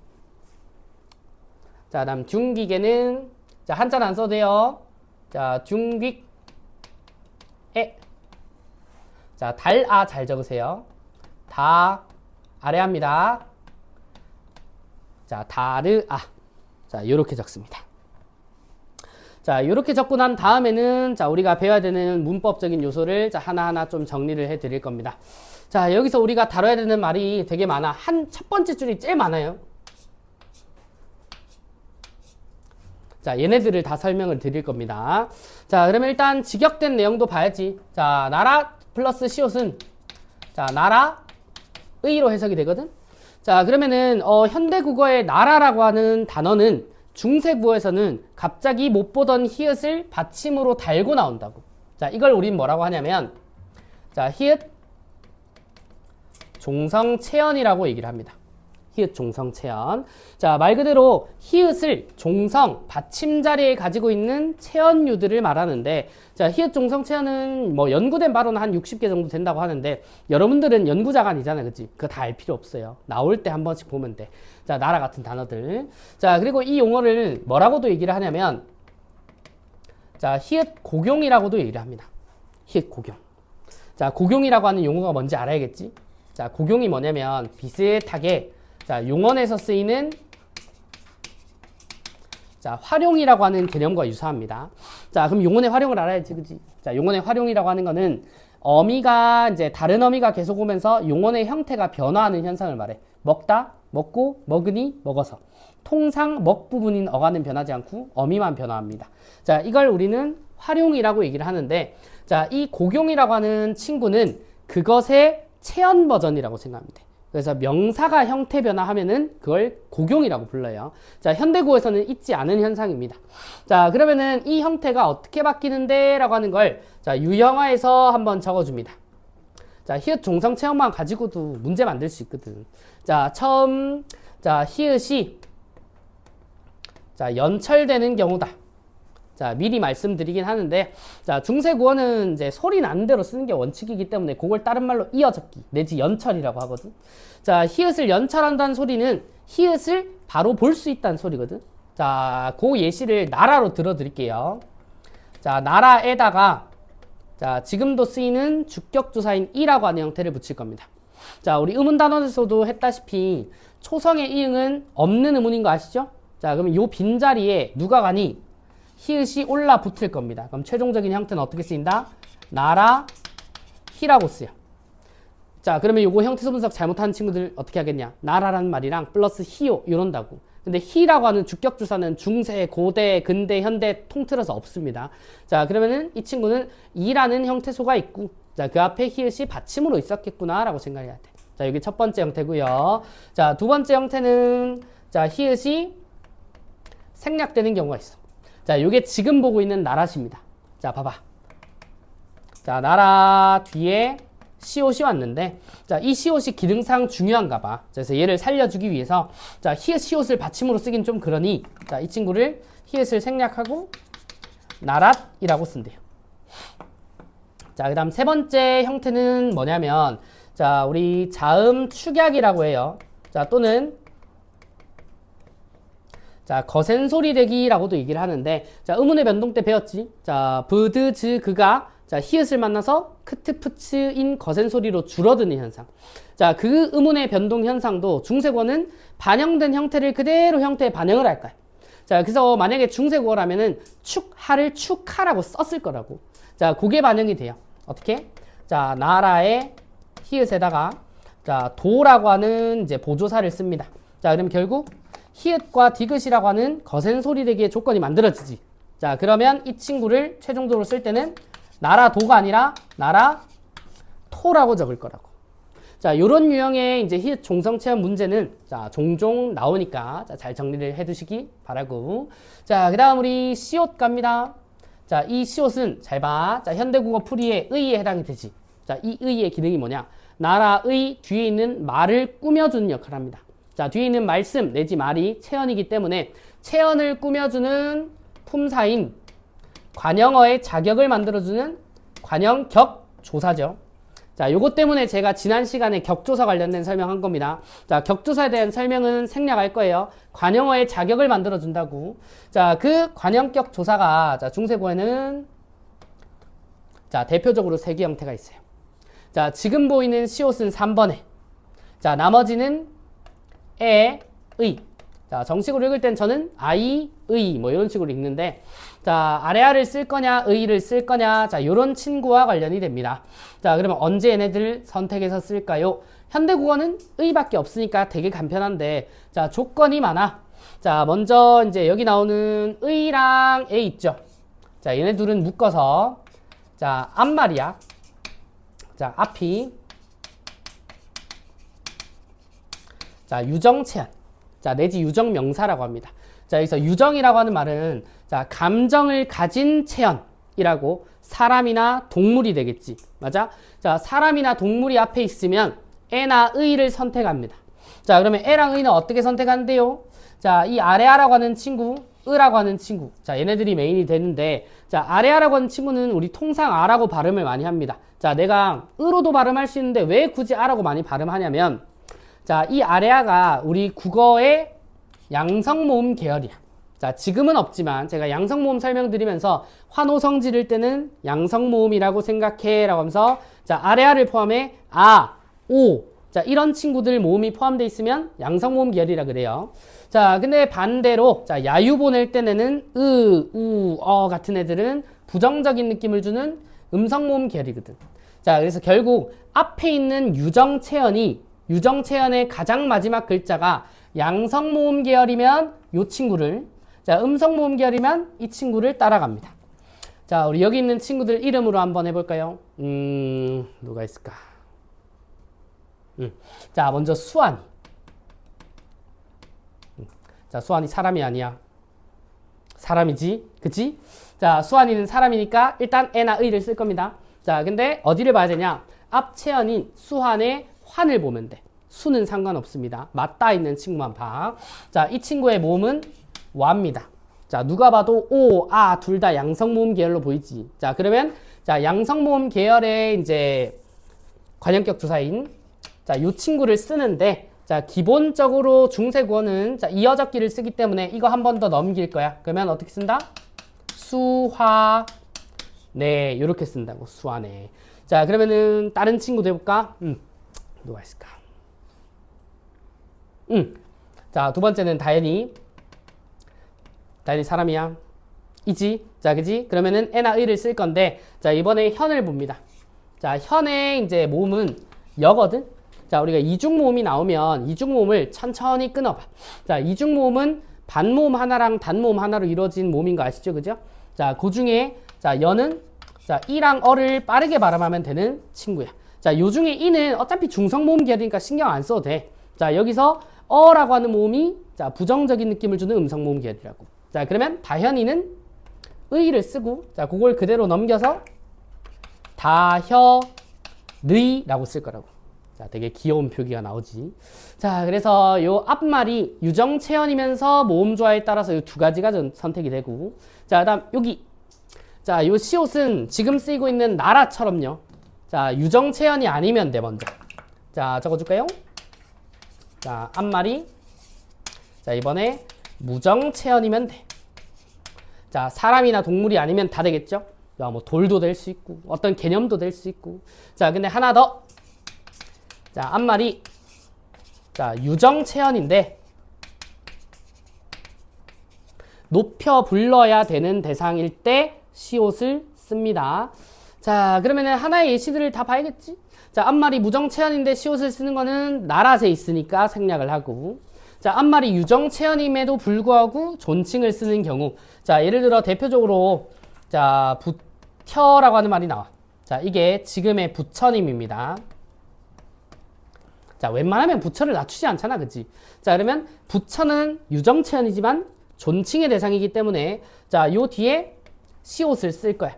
자, 다음 중기계는 자, 한자는 안 써도 돼요. 자, 중귀에. 자, 달아 잘 적으세요. 다 아래합니다. 자, 다르아. 자, 요렇게 적습니다. 자, 이렇게 적고 난 다음에는 자, 우리가 배워야 되는 문법적인 요소를 자, 하나하나 좀 정리를 해 드릴 겁니다. 자, 여기서 우리가 다뤄야 되는 말이 되게 많아. 첫 번째 줄이 제일 많아요. 자, 얘네들을 다 설명을 드릴 겁니다. 자, 그러면 일단 직역된 내용도 봐야지. 자, 나라 플러스 시옷은 자, 나라의로 해석이 되거든. 자, 그러면은 현대국어의 나라라고 하는 단어는 중세국어에서는 갑자기 못 보던 히읗을 받침으로 달고 나온다고. 자, 이걸 우린 뭐라고 하냐면 자, 히읗 종성체언이라고 얘기를 합니다. 히읗 종성 체언. 자, 말 그대로 히읗을 종성, 받침 자리에 가지고 있는 체언류들을 말하는데, 자, 히읗 종성 체언은 뭐 연구된 바로는 한 60개 정도 된다고 하는데, 여러분들은 연구자가 아니잖아요. 그치? 그거 다 알 필요 없어요. 나올 때 한 번씩 보면 돼. 자, 나라 같은 단어들. 자, 그리고 이 용어를 뭐라고도 얘기를 하냐면, 자, 히읗 고경이라고도 얘기를 합니다. 히읗 고경. 자, 고경이라고 하는 용어가 뭔지 알아야겠지? 자, 고경이 뭐냐면 비슷하게 자, 용언에서 쓰이는 자, 활용이라고 하는 개념과 유사합니다. 자, 그럼 용언의 활용을 알아야지, 그지? 자, 용언의 활용이라고 하는 거는 어미가 이제 다른 어미가 계속 오면서 용언의 형태가 변화하는 현상을 말해. 먹다, 먹고, 먹으니, 먹어서. 통상 먹 부분인 어간은 변하지 않고 어미만 변화합니다. 자, 이걸 우리는 활용이라고 얘기를 하는데, 자, 이 고경이라고 하는 친구는 그것의 체언 버전이라고 생각하면 돼. 그래서 명사가 형태 변화하면은 그걸 고경이라고 불러요. 자, 현대구에서는 있지 않은 현상입니다. 자, 그러면은 이 형태가 어떻게 바뀌는데? 라고 하는 걸 자, 유형화에서 한번 적어줍니다. 자, 히읗 종성 체언만 가지고도 문제 만들 수 있거든. 자, 처음, 자, 히읗이 자, 연철되는 경우다. 자, 미리 말씀드리긴 하는데, 자, 중세구어는 이제 소리 나는 대로 쓰는 게 원칙이기 때문에 그걸 다른 말로 이어적기 내지 연철이라고 하거든. 자, 히읗을 연철한다는 소리는 히읗을 바로 볼 수 있다는 소리거든. 자, 그 예시를 나라로 들어드릴게요. 자, 나라에다가 자, 지금도 쓰이는 주격조사인 이라고 하는 형태를 붙일 겁니다. 자, 우리 의문단원에서도 했다시피 초성의 이응은 없는 의문인 거 아시죠? 자, 그러면 요 빈자리에 누가 가니? 히읗이 올라 붙을 겁니다. 그럼 최종적인 형태는 어떻게 쓰인다? 나라, 히라고 쓰여. 자, 그러면 요거 형태소 분석 잘못하는 친구들 어떻게 하겠냐? 나라라는 말이랑 플러스 히요 이런다고. 근데 히라고 하는 주격주사는 중세, 고대, 근대, 현대 통틀어서 없습니다. 자, 그러면은 이 친구는 이라는 형태소가 있고, 자, 그 앞에 히읗이 받침으로 있었겠구나라고 생각해야 돼. 자, 여기 첫 번째 형태고요. 자, 두 번째 형태는 자, 히읗이 생략되는 경우가 있어. 자, 요게 지금 보고 있는 나라시입니다. 자, 봐봐. 자, 나라 뒤에 시옷이 왔는데, 자, 이 시옷이 기능상 중요한가 봐. 그래서 얘를 살려주기 위해서, 자, 히읗 시옷을 받침으로 쓰긴 좀 그러니, 자, 이 친구를 히읗을 생략하고, 나랏이라고 쓴대요. 자, 그 다음 세 번째 형태는 뭐냐면, 자, 우리 자음 축약이라고 해요. 자, 또는, 자, 거센소리 대기라고도 얘기를 하는데, 자, 의문의 변동 때 배웠지? 자, 브드, 즈, 그가, 자, 히읗을 만나서 크트, 프츠인 거센소리로 줄어드는 현상. 자, 그 의문의 변동 현상도 중세구어는 반영된 형태를 그대로 형태에 반영을 할 거야. 자, 그래서 만약에 중세구어라면은 축하를 축하라고 썼을 거라고. 자, 그게 반영이 돼요. 어떻게? 자, 나라의 히읗에다가, 자, 도라고 하는 이제 보조사를 씁니다. 자, 그럼 결국, 히읗과 디귿이라고 하는 거센 소리 대기의 조건이 만들어지지. 자, 그러면 이 친구를 최종적으로 쓸 때는 나라도가 아니라 나라토라고 적을 거라고. 자, 요런 유형의 이제 히읗 종성 체험 문제는 자, 종종 나오니까 자, 잘 정리를 해 두시기 바라고. 자, 그다음 우리 시옷 갑니다. 자, 이 시옷은 잘 봐. 자, 현대국어 풀이의 의에 해당이 되지. 자, 이 의의 기능이 뭐냐? 나라의 뒤에 있는 말을 꾸며주는 역할을 합니다. 자, 뒤에 있는 말씀 내지 말이 체언이기 때문에 체언을 꾸며주는 품사인 관형어의 자격을 만들어주는 관형격 조사죠. 자, 요것 때문에 제가 지난 시간에 격조사 관련된 설명한 겁니다. 자, 격조사에 대한 설명은 생략할 거예요. 관형어의 자격을 만들어준다고. 자, 그 관형격 조사가 자, 중세구에는 자, 대표적으로 세 개 형태가 있어요. 자, 지금 보이는 시옷은 3번에. 자, 나머지는 에, 의. 자, 정식으로 읽을 땐 저는 아이, 의 뭐 이런 식으로 읽는데, 자, 아래아를 쓸 거냐, 의를 쓸 거냐, 자, 요런 친구와 관련이 됩니다. 자, 그러면 언제 얘네들을 선택해서 쓸까요? 현대국어는 의밖에 없으니까 되게 간편한데, 자, 조건이 많아. 자, 먼저 이제 여기 나오는 의랑 에 있죠. 자, 얘네 둘은 묶어서, 자, 앞말이야. 자, 앞이. 자, 유정체한. 자, 내지 유정명사라고 합니다. 자, 여기서 유정이라고 하는 말은 자, 감정을 가진 체언이라고 사람이나 동물이 되겠지. 맞아? 자, 사람이나 동물이 앞에 있으면 에나 의를 선택합니다. 자, 그러면 E랑 E는 어떻게 선택하는데요? 자, 이 아레아라고 하는 친구, E라고 하는 친구. 자, 얘네들이 메인이 되는데, 자, 아레아라고 하는 친구는 우리 통상 A라고 발음을 많이 합니다. 자, 내가 E로도 발음할 수 있는데 왜 굳이 A라고 많이 발음하냐면, 자, 이 아레아가 우리 국어의 양성모음 계열이야. 자, 지금은 없지만 제가 양성모음 설명드리면서 환호성 지를 때는 양성모음이라고 생각해 라고 하면서, 자, 아레아를 포함해 아, 오, 자, 이런 친구들 모음이 포함되어 있으면 양성모음 계열이라 그래요. 자, 근데 반대로, 자, 야유 보낼 때는 우, 어 같은 애들은 부정적인 느낌을 주는 음성모음 계열이거든. 자, 그래서 결국 앞에 있는 유정체언의 가장 마지막 글자가 양성모음 계열이면 이 친구를, 자, 음성모음 계열이면 이 친구를 따라갑니다. 자, 우리 여기 있는 친구들 이름으로 한번 해볼까요? 누가 있을까? 자, 먼저 수환이. 자, 수환이 사람이 아니야. 사람이지, 그치? 자, 수환이는 사람이니까 일단 에나 의를 쓸 겁니다. 자, 근데 어디를 봐야 되냐? 앞체언인 수환의 환을 보면 돼. 수는 상관없습니다. 맞닿아 있는 친구만 봐. 자, 이 친구의 모음은 와입니다. 자, 누가 봐도 오, 아, 둘 다 양성모음 계열로 보이지. 자, 그러면, 자, 양성모음 계열의 이제 관형격 조사인, 자, 요 친구를 쓰는데, 자, 기본적으로 중세국어는, 자, 이어적기를 쓰기 때문에 이거 한 번 더 넘길 거야. 그러면 어떻게 쓴다? 수화, 네, 요렇게 쓴다고, 수화네. 자, 그러면은 다른 친구도 해볼까? 누가 있을까? 자, 두 번째는 다현이. 다현이 사람이야. 이지? 자, 그지? 그러면은 에나 의를 쓸 건데, 자, 이번에 현을 봅니다. 자, 현의 이제 모음은 여거든? 자, 우리가 이중모음이 나오면 이중모음을 천천히 끊어봐. 자, 이중모음은 반모음 하나랑 단모음 하나로 이루어진 모음인 거 아시죠? 그죠? 자, 그 중에, 자, 여는, 자, 이랑 어를 빠르게 발음하면 되는 친구야. 자, 요 중에 이는 어차피 중성모음 계열이니까 신경 안 써도 돼. 자, 여기서 어라고 하는 모음이, 자, 부정적인 느낌을 주는 음성모음 계열이라고. 자, 그러면 다현이는 의를 쓰고, 자, 그걸 그대로 넘겨서 다현의라고 쓸 거라고. 자, 되게 귀여운 표기가 나오지. 자, 그래서 요 앞말이 유정체언이면서 모음조화에 따라서 요 두 가지가 선택이 되고, 자, 그다음 여기, 자, 요 시옷은 지금 쓰이고 있는 나라처럼요. 자, 유정체언이 아니면 돼 먼저. 자, 적어줄까요? 자, 앞말이, 자, 이번에 무정체언이면 돼. 자, 사람이나 동물이 아니면 다 되겠죠? 야, 뭐 돌도 될 수 있고 어떤 개념도 될 수 있고. 자, 근데 하나 더. 자, 앞말이, 자, 유정체언인데 높여 불러야 되는 대상일 때 시옷을 씁니다. 자, 그러면은 하나의 예시들을 다 봐야겠지? 자, 앞말이 무정체언인데 시옷을 쓰는 거는 나랏에 있으니까 생략을 하고, 자, 앞말이 유정체언임에도 불구하고 존칭을 쓰는 경우, 자, 예를 들어 대표적으로, 자, 부처라고 하는 말이 나와. 자, 이게 지금의 부처님입니다. 자, 웬만하면 부처를 낮추지 않잖아, 그치? 자, 그러면 부처는 유정체언이지만 존칭의 대상이기 때문에, 자, 요 뒤에 시옷을 쓸 거야.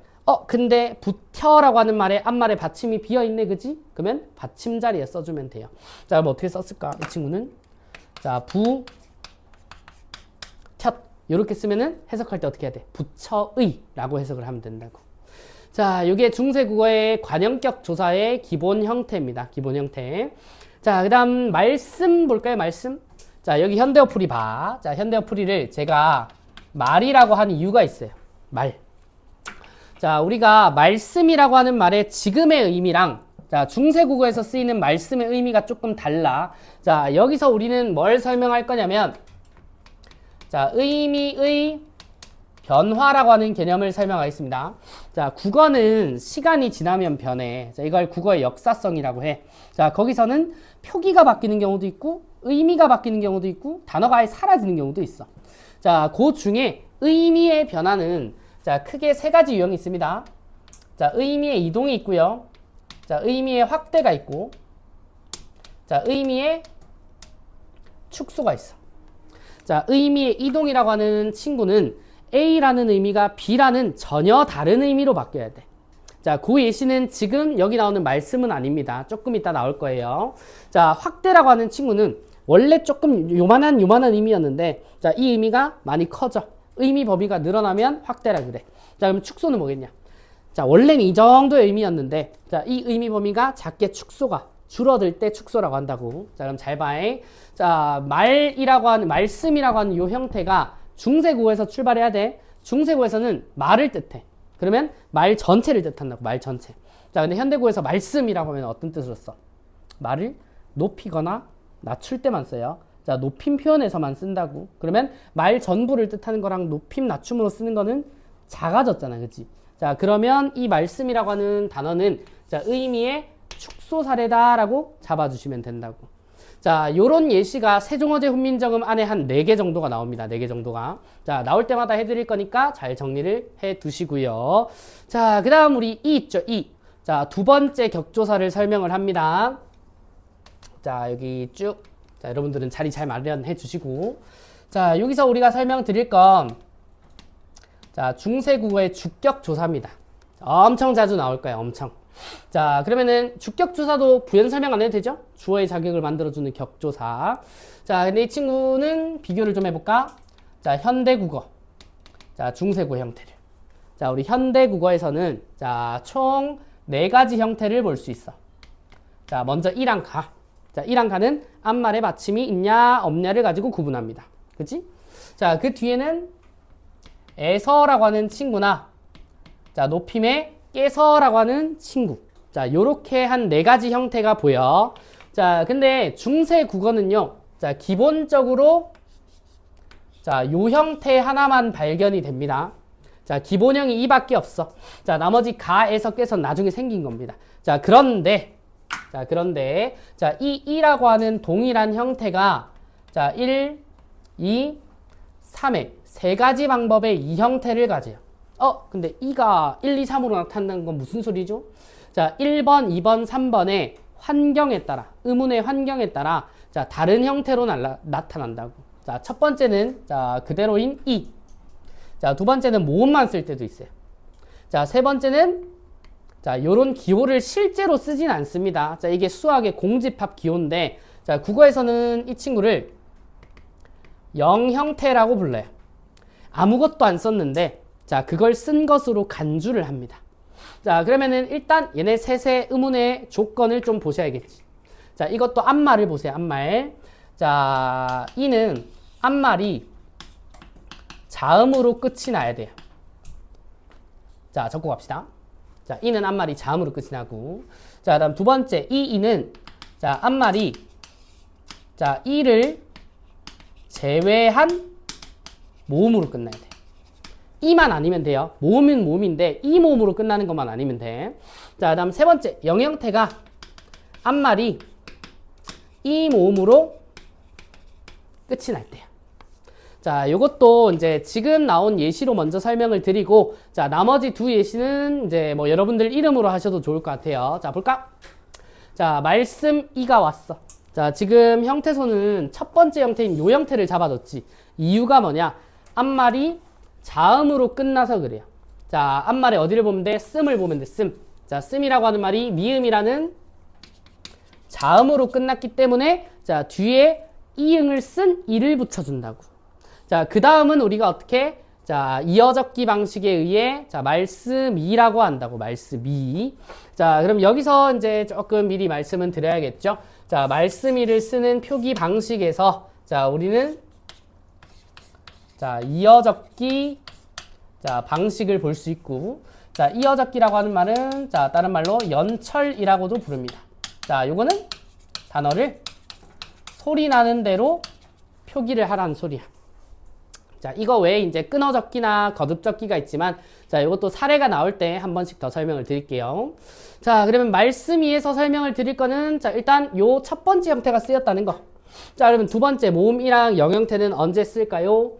근데 부처라고 하는 말에 앞말에 받침이 비어있네, 그지? 그러면 받침 자리에 써주면 돼요. 자, 그럼 어떻게 썼을까? 이 친구는, 자, 텄 이렇게 쓰면은 해석할 때 어떻게 해야 돼? 부처의 라고 해석을 하면 된다고. 자, 이게 중세국어의 관형격 조사의 기본 형태입니다. 기본 형태. 자, 그 다음 말씀 볼까요? 말씀. 자, 여기 현대어풀이 봐. 자, 현대어풀이를 제가 말이라고 하는 이유가 있어요. 말. 자, 우리가 말씀이라고 하는 말의 지금의 의미랑, 자, 중세국어에서 쓰이는 말씀의 의미가 조금 달라. 자, 여기서 우리는 뭘 설명할 거냐면, 자, 의미의 변화라고 하는 개념을 설명하겠습니다. 자, 국어는 시간이 지나면 변해. 자, 이걸 국어의 역사성이라고 해. 자, 거기서는 표기가 바뀌는 경우도 있고, 의미가 바뀌는 경우도 있고, 단어가 아예 사라지는 경우도 있어. 자, 그 중에 의미의 변화는, 자, 크게 세 가지 유형이 있습니다. 자, 의미의 이동이 있고요. 자, 의미의 확대가 있고, 자, 의미의 축소가 있어. 자, 의미의 이동이라고 하는 친구는 A라는 의미가 B라는 전혀 다른 의미로 바뀌어야 돼. 자, 그 예시는 지금 여기 나오는 말씀은 아닙니다. 조금 이따 나올 거예요. 자, 확대라고 하는 친구는 원래 조금 요만한 의미였는데, 자, 이 의미가 많이 커져. 의미 범위가 늘어나면 확대라 그래. 자, 그럼 축소는 뭐겠냐? 자, 원래는 이 정도의 의미였는데, 자, 이 의미 범위가 작게 축소가 줄어들 때 축소라고 한다고. 자, 그럼 잘 봐. 자, 말씀이라고 하는 요 형태가 중세국어에서 출발해야 돼. 중세국어에서는 말을 뜻해. 그러면 말 전체를 뜻한다고, 말 전체. 자, 근데 현대국어에서 말씀이라고 하면 어떤 뜻으로 써? 말을 높이거나 낮출 때만 써요. 자, 높임 표현에서만 쓴다고. 그러면 말 전부를 뜻하는 거랑 높임 낮춤으로 쓰는 거는 작아졌잖아, 그치? 자, 그러면 이 말씀이라고 하는 단어는 자, 의미의 축소 사례다라고 잡아주시면 된다고. 자, 요런 예시가 세종어제 훈민정음 안에 한 4개 정도가 나옵니다. 4개 정도가. 자, 나올 때마다 해드릴 거니까 잘 정리를 해 두시고요. 자, 그 다음 우리 이 있죠, 이. 자, 두 번째 격조사를 설명을 합니다. 자, 여기 쭉. 자, 여러분들은 자리 잘 마련해 주시고. 자, 여기서 우리가 설명드릴 건, 자, 중세국어의 주격조사입니다. 엄청 자주 나올 거예요, 엄청. 자, 그러면은 주격조사도 부연 설명 안 해도 되죠? 주어의 자격을 만들어주는 격조사. 자, 근데 이 친구는 비교를 좀 해볼까? 자, 현대국어. 자, 중세국어 형태를. 자, 우리 현대국어에서는, 자, 총 4가지 형태를 볼 수 있어. 자, 먼저 이랑 가. 자, 이랑 가는 앞말에 받침이 있냐, 없냐를 가지고 구분합니다. 그치? 자, 그 뒤에는 에서라고 하는 친구나, 자, 높임에 깨서라고 하는 친구. 자, 요렇게 한 4가지 형태가 보여. 자, 근데 중세 국어는요, 자, 기본적으로, 자, 요 형태 하나만 발견이 됩니다. 자, 기본형이 이밖에 없어. 자, 나머지 가에서 깨서 나중에 생긴 겁니다. 자, 그런데, 자, 이 이라고 하는 동일한 형태가, 자, 1, 2, 3의 3가지 방법의 이 형태를 가져요. 근데 이가 1, 2, 3으로 나타난다는 건 무슨 소리죠? 자, 1번, 2번, 3번의 환경에 따라, 의문의 환경에 따라, 자, 다른 형태로 나타난다고. 자, 첫 번째는, 자, 그대로인 이. 자, 두 번째는 모음만 쓸 때도 있어요. 자, 세 번째는, 자, 요런 기호를 실제로 쓰진 않습니다. 자, 이게 수학의 공집합 기호인데, 자, 국어에서는 이 친구를 영 형태라고 불러요. 아무것도 안 썼는데, 자, 그걸 쓴 것으로 간주를 합니다. 자, 그러면은 일단 얘네 셋의 의문의 조건을 좀 보셔야겠지. 자, 이것도 앞말을 보세요, 앞말. 자, 이는 앞말이 자음으로 끝이 나야 돼요. 자, 적고 갑시다. 자, 이는 앞말이 자음으로 끝이 나고. 자, 다음 두 번째, 이는, 자, 앞말이, 자, 이를 제외한 모음으로 끝나야 돼. 이만 아니면 돼요. 모음은 모음인데 이 모음으로 끝나는 것만 아니면 돼. 자, 다음 세 번째, 영형태가 앞말이 이 모음으로 끝이 날 때요. 자, 요것도 이제 지금 나온 예시로 먼저 설명을 드리고, 자, 나머지 두 예시는 이제 뭐 여러분들 이름으로 하셔도 좋을 것 같아요. 자, 볼까? 자, 말씀 이가 왔어. 자, 지금 형태소는 첫 번째 형태인 요 형태를 잡아줬지. 이유가 뭐냐? 앞말이 자음으로 끝나서 그래요. 자, 앞말에 어디를 보면 돼? 씀을 보면 돼, 씀. 자, 씀이라고 하는 말이 미음이라는 자음으로 끝났기 때문에, 자, 뒤에 이응을 쓴 이를 붙여준다고. 자, 그 다음은 우리가 어떻게? 자, 이어적기 방식에 의해, 자, 말씀이라고 한다고, 말씀이. 자, 그럼 여기서 이제 조금 미리 말씀은 드려야겠죠? 자, 말씀이를 쓰는 표기 방식에서, 자, 우리는, 자, 이어적기, 자, 방식을 볼 수 있고, 자, 이어적기라고 하는 말은, 자, 다른 말로 연철이라고도 부릅니다. 자, 요거는 단어를 소리 나는 대로 표기를 하라는 소리야. 자, 이거 외에 이제 끊어적기나 거듭적기가 있지만, 자, 이것도 사례가 나올 때 한 번씩 더 설명을 드릴게요. 자, 그러면 말씀위에서 설명을 드릴 거는, 자, 일단 요 첫 번째 형태가 쓰였다는 거. 자, 그러면 두 번째 모음이랑 영형태는 언제 쓸까요?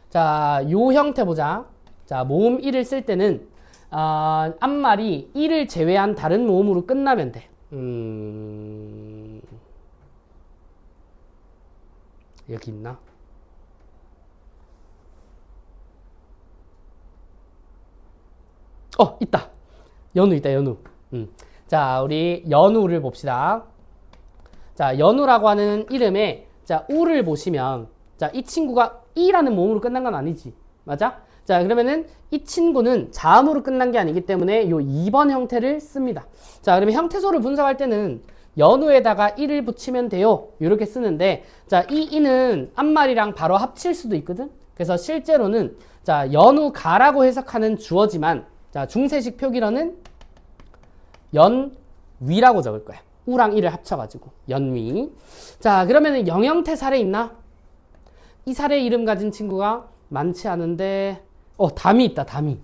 자, 요 형태 보자. 자, 모음 1을 쓸 때는, 앞말이 1을 제외한 다른 모음으로 끝나면 돼. 여기 있나? 있다. 연우 있다, 연우. 자, 우리 연우를 봅시다. 자, 연우라고 하는 이름에, 자, 우를 보시면, 자, 이 친구가 이라는 모음으로 끝난 건 아니지. 맞아? 자, 그러면은 이 친구는 자음으로 끝난 게 아니기 때문에 요 2번 형태를 씁니다. 자, 그러면 형태소를 분석할 때는 연우에다가 이를 붙이면 돼요. 이렇게 쓰는데, 자, 이 이는 앞말이랑 바로 합칠 수도 있거든? 그래서 실제로는, 자, 연우가라고 해석하는 주어지만, 자, 중세식 표기로는 연위라고 적을 거야. 우랑 이를 합쳐가지고. 연위. 자, 그러면은 영형태 사례 있나? 이 사례 이름 가진 친구가 많지 않은데, 담이 있다, 담이.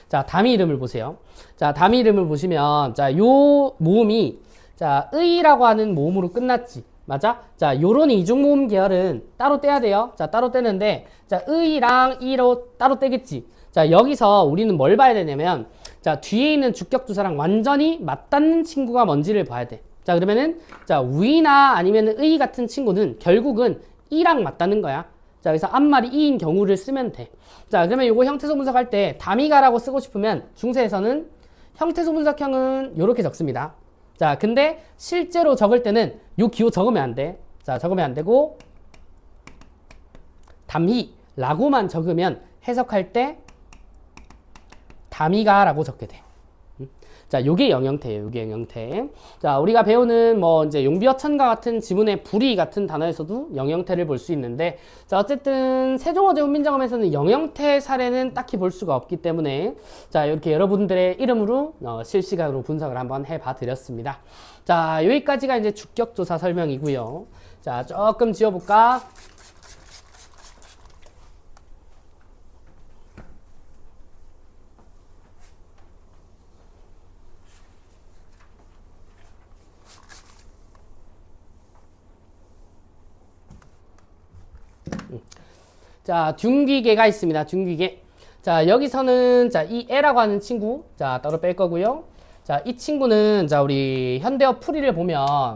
자, 담이 이름을 보세요. 자, 담이 이름을 보시면, 자, 요 모음이, 자, 의라고 하는 모음으로 끝났지. 맞아? 자, 요런 이중모음 계열은 따로 떼야 돼요. 자, 따로 떼는데, 자, 의랑 이로 따로 떼겠지. 자, 여기서 우리는 뭘 봐야 되냐면, 자, 뒤에 있는 주격주사랑 완전히 맞닿는 친구가 뭔지를 봐야 돼. 자, 그러면은, 자, 위나 아니면 의 같은 친구는 결국은 이랑 맞닿는 거야. 자, 그래서 앞말이 이인 경우를 쓰면 돼. 자, 그러면 요거 형태소 분석할 때 담이가라고 쓰고 싶으면 중세에서는 형태소 분석형은 요렇게 적습니다. 자, 근데 실제로 적을 때는 요 기호 적으면 안 돼. 자, 적으면 안 되고 담이라고만 적으면 해석할 때 담이가라고 적게 돼. 자, 요게 영형태예요. 요게 영형태. 자, 우리가 배우는 뭐 이제 용비어천가 같은 지문의 불이 같은 단어에서도 영형태를 볼 수 있는데, 자, 어쨌든 세종어제 훈민정음에서는 영형태 사례는 딱히 볼 수가 없기 때문에, 자, 이렇게 여러분들의 이름으로 실시간으로 분석을 한번 해봐 드렸습니다. 자, 여기까지가 이제 주격조사 설명이고요. 자, 조금 지워볼까? 자, 둔귀계가 있습니다. 둔귀계. 자, 여기서는, 자, 이 애라고 하는 친구, 자, 따로 뺄 거고요. 자, 이 친구는, 자, 우리 현대어 풀이를 보면,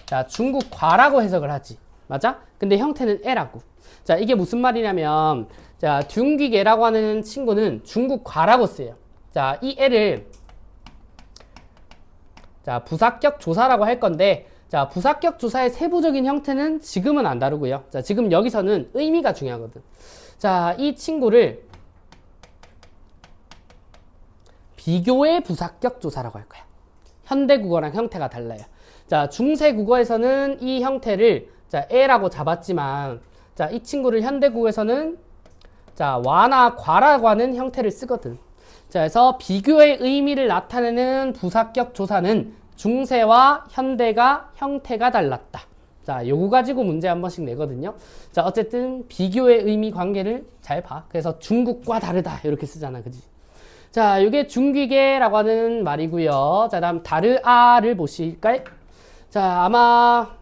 자, 중국과라고 해석을 하지. 맞아? 근데 형태는 애라고. 자, 이게 무슨 말이냐면, 자, 둔귀계라고 하는 친구는 중국과라고 써요. 자, 이 애를, 자, 부사격 조사라고 할 건데, 자, 부사격 조사의 세부적인 형태는 지금은 안 다루고요. 자, 지금 여기서는 의미가 중요하거든. 자, 이 친구를 비교의 부사격 조사라고 할 거야. 현대 국어랑 형태가 달라요. 자, 중세 국어에서는 이 형태를, 자, 애라고 잡았지만, 자, 이 친구를 현대 국어에서는, 자, 와나 과라고 하는 형태를 쓰거든. 자, 그래서 비교의 의미를 나타내는 부사격 조사는 중세와 현대가 형태가 달랐다. 자, 요거 가지고 문제 한 번씩 내거든요. 자, 어쨌든 비교의 의미 관계를 잘 봐. 그래서 중국과 다르다 이렇게 쓰잖아, 그지? 자, 요게 중귀계라고 하는 말이고요. 자, 다음 다르아를 보실까요? 자, 아마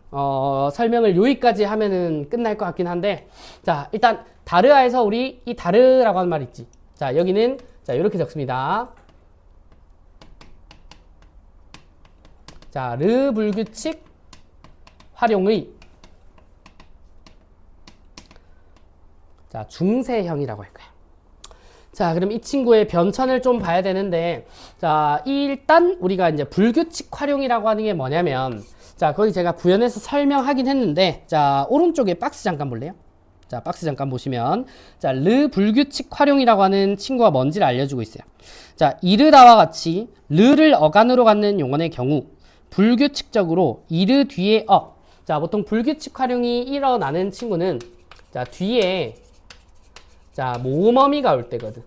설명을 여기까지 하면은 끝날 것 같긴 한데, 자, 일단 다르아에서 우리 이 다르라고 하는 말 있지. 자, 여기는 자, 이렇게 적습니다. 자, 르 불규칙 활용의, 자, 중세형이라고 할 거야. 자, 그럼 이 친구의 변천을 좀 봐야 되는데, 자, 일단 우리가 이제 불규칙 활용이라고 하는 게 뭐냐면, 자, 거기 제가 구현해서 설명하긴 했는데, 자, 오른쪽에 박스 잠깐 볼래요? 자, 박스 잠깐 보시면, 자, 르 불규칙 활용이라고 하는 친구가 뭔지를 알려주고 있어요. 자, 이르다와 같이 르를 어간으로 갖는 용언의 경우, 불규칙적으로 이르 뒤에 자, 보통 불규칙 활용이 일어나는 친구는, 자, 뒤에, 자, 모음어미가 올 때거든.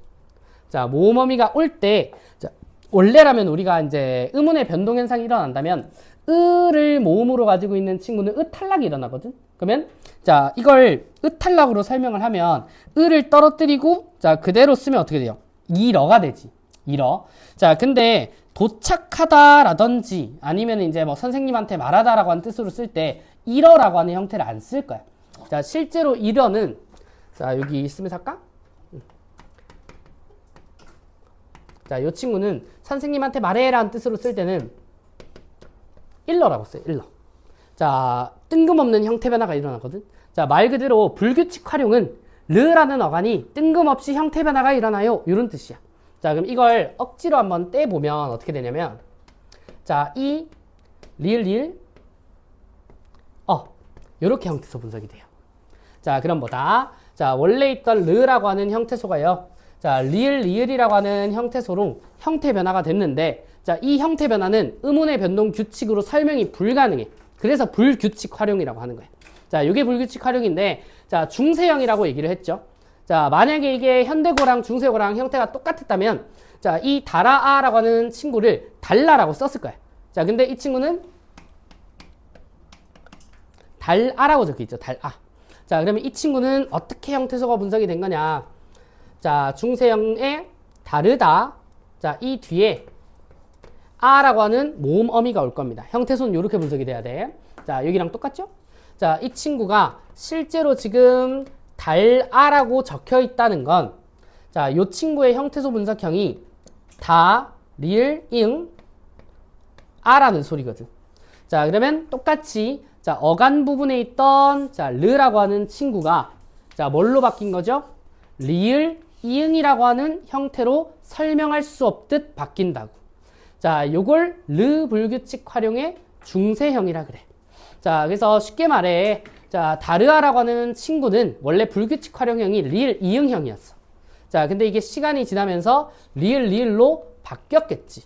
자, 모음어미가 올 때, 자, 원래라면 우리가 이제 의문의 변동 현상이 일어난다면, 을을 모음으로 가지고 있는 친구는 으탈락이 일어나거든. 그러면, 자, 이걸 으탈락으로 설명을 하면, 을을 떨어뜨리고, 자, 그대로 쓰면 어떻게 돼요? 이러가 되지. 이러. 자, 근데, 도착하다라든지 아니면 이제 뭐 선생님한테 말하다라고 하는 뜻으로 쓸 때 이러라고 하는 형태를 안 쓸 거야. 자, 실제로 이러는, 자, 여기 있으면 살까? 자, 이 친구는 선생님한테 말해라는 뜻으로 쓸 때는 일러라고 써요. 일러. 자, 뜬금없는 형태 변화가 일어나거든. 자, 말 그대로 불규칙 활용은 르라는 어간이 뜬금없이 형태 변화가 일어나요. 이런 뜻이야. 자, 그럼 이걸 억지로 한번 떼보면 어떻게 되냐면, 자, 이 리을, 리을. 요렇게 형태소 분석이 돼요. 자, 그럼 뭐다? 자, 원래 있던 르라고 하는 형태소가요. 자, 리을, 리을이라고 하는 형태소로 형태 변화가 됐는데, 자, 이 형태 변화는 음운의 변동 규칙으로 설명이 불가능해. 그래서 불규칙 활용이라고 하는 거예요. 자, 이게 불규칙 활용인데, 자, 중세형이라고 얘기를 했죠. 자, 만약에 이게 현대고랑 중세고랑 형태가 똑같았다면, 자, 이 다라아라고 하는 친구를 달라라고 썼을 거예요. 자, 근데 이 친구는 달아라고 적혀 있죠. 달아. 자, 그러면 이 친구는 어떻게 형태소가 분석이 된 거냐? 자, 중세형의 다르다. 자, 이 뒤에 아라고 하는 모음 어미가 올 겁니다. 형태소는 이렇게 분석이 돼야 돼. 자, 여기랑 똑같죠? 자, 이 친구가 실제로 지금 달아라고 적혀 있다는 건, 자, 이 친구의 형태소 분석형이 다, 리을, 잉, 아라는 소리거든. 자, 그러면 똑같이 자, 어간 부분에 있던 자, 르라고 하는 친구가 자, 뭘로 바뀐 거죠? 리을, 이응이라고 하는 형태로 설명할 수 없듯 바뀐다고. 자, 요걸 르 불규칙 활용의 중세형이라 그래. 자, 그래서 쉽게 말해, 자, 다르아라고 하는 친구는 원래 불규칙 활용형이 리을, 이응형이었어. 자, 근데 이게 시간이 지나면서 리을, 리을로 바뀌었겠지.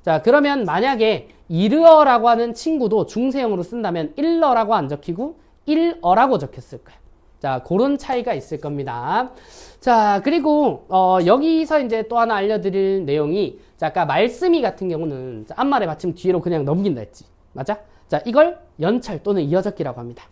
자, 그러면 만약에 이르어라고 하는 친구도 중세형으로 쓴다면 일러라고 안 적히고 일어라고 적혔을 거야. 자, 그런 차이가 있을 겁니다. 자, 그리고 여기서 이제 또 하나 알려드릴 내용이, 자, 아까 말씀이 같은 경우는 자, 앞말의 받침 뒤로 그냥 넘긴다 했지. 맞아? 자, 이걸 연찰 또는 이어적기라고 합니다.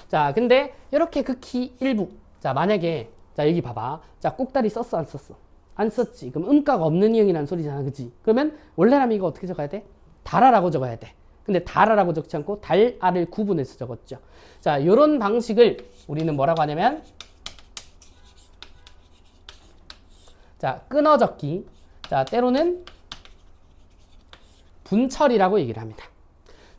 자, 근데 이렇게 극히 일부. 자, 만약에 자, 여기 봐봐. 자, 꼭다리 썼어, 안 썼어? 안 썼지. 그럼 음가가 없는 이응이라는 소리잖아, 그치? 그러면 원래라면 이거 어떻게 적어야 돼? 달아라고 적어야 돼. 근데 달아라고 적지 않고 달아를 구분해서 적었죠. 자, 요런 방식을 우리는 뭐라고 하냐면, 자, 끊어 적기. 자, 때로는 분철이라고 얘기를 합니다.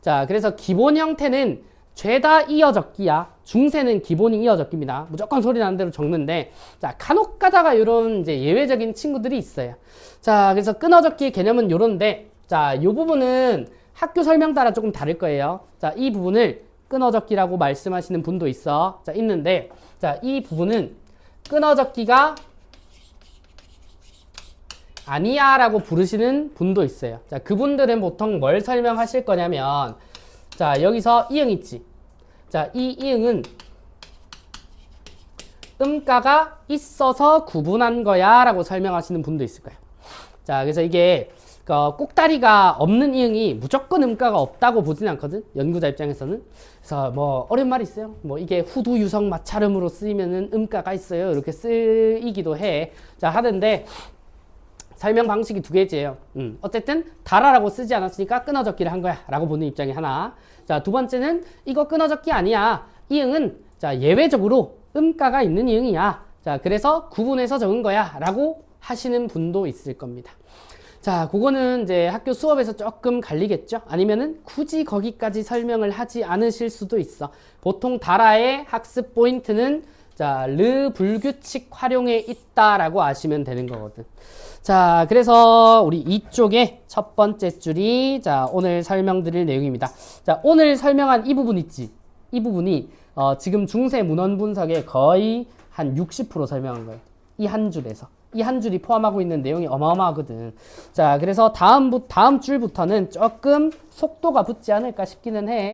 자, 그래서 기본 형태는 죄다 이어 적기야. 중세는 기본이 이어 적기입니다. 무조건 소리 나는 대로 적는데, 자, 간혹 가다가 이런 이제 예외적인 친구들이 있어요. 자, 그래서 끊어 적기의 개념은 요런데, 자, 요 부분은 학교 설명 따라 조금 다를 거예요. 자, 이 부분을 끊어 적기라고 말씀하시는 분도 있어. 자, 있는데, 자, 이 부분은 끊어 적기가 아니야 라고 부르시는 분도 있어요. 자, 그분들은 보통 뭘 설명하실 거냐면, 자, 여기서 이응 있지. 자, 이 이응은 음가가 있어서 구분한 거야 라고 설명하시는 분도 있을 거예요. 자, 그래서 이게 꼭다리가 없는 이응이 무조건 음가가 없다고 보진 않거든, 연구자 입장에서는. 그래서 뭐 어려운 말이 있어요. 뭐 이게 후두 유성 마찰음으로 쓰이면은 음가가 있어요, 이렇게 쓰이기도 해. 자, 하는데 설명 방식이 두 개지예요. 어쨌든 달아라고 쓰지 않았으니까 끊어적기를 한 거야 라고 보는 입장이 하나. 자, 두 번째는 이거 끊어적기 아니야. 이응은 자, 예외적으로 음가가 있는 이응이야. 자, 그래서 구분해서 적은 거야 라고 하시는 분도 있을 겁니다. 자, 그거는 이제 학교 수업에서 조금 갈리겠죠? 아니면은 굳이 거기까지 설명을 하지 않으실 수도 있어. 보통 달아의 학습 포인트는 자, 르 불규칙 활용에 있다라고 아시면 되는 거거든. 자, 그래서 우리 이쪽에 첫 번째 줄이 자, 오늘 설명드릴 내용입니다. 자, 오늘 설명한 이 부분 있지? 이 부분이 지금 중세 문헌 분석의 거의 한 60% 설명한 거예요. 이 한 줄에서. 이 한 줄이 포함하고 있는 내용이 어마어마하거든. 자, 그래서 다음 줄부터는 조금 속도가 붙지 않을까 싶기는 해.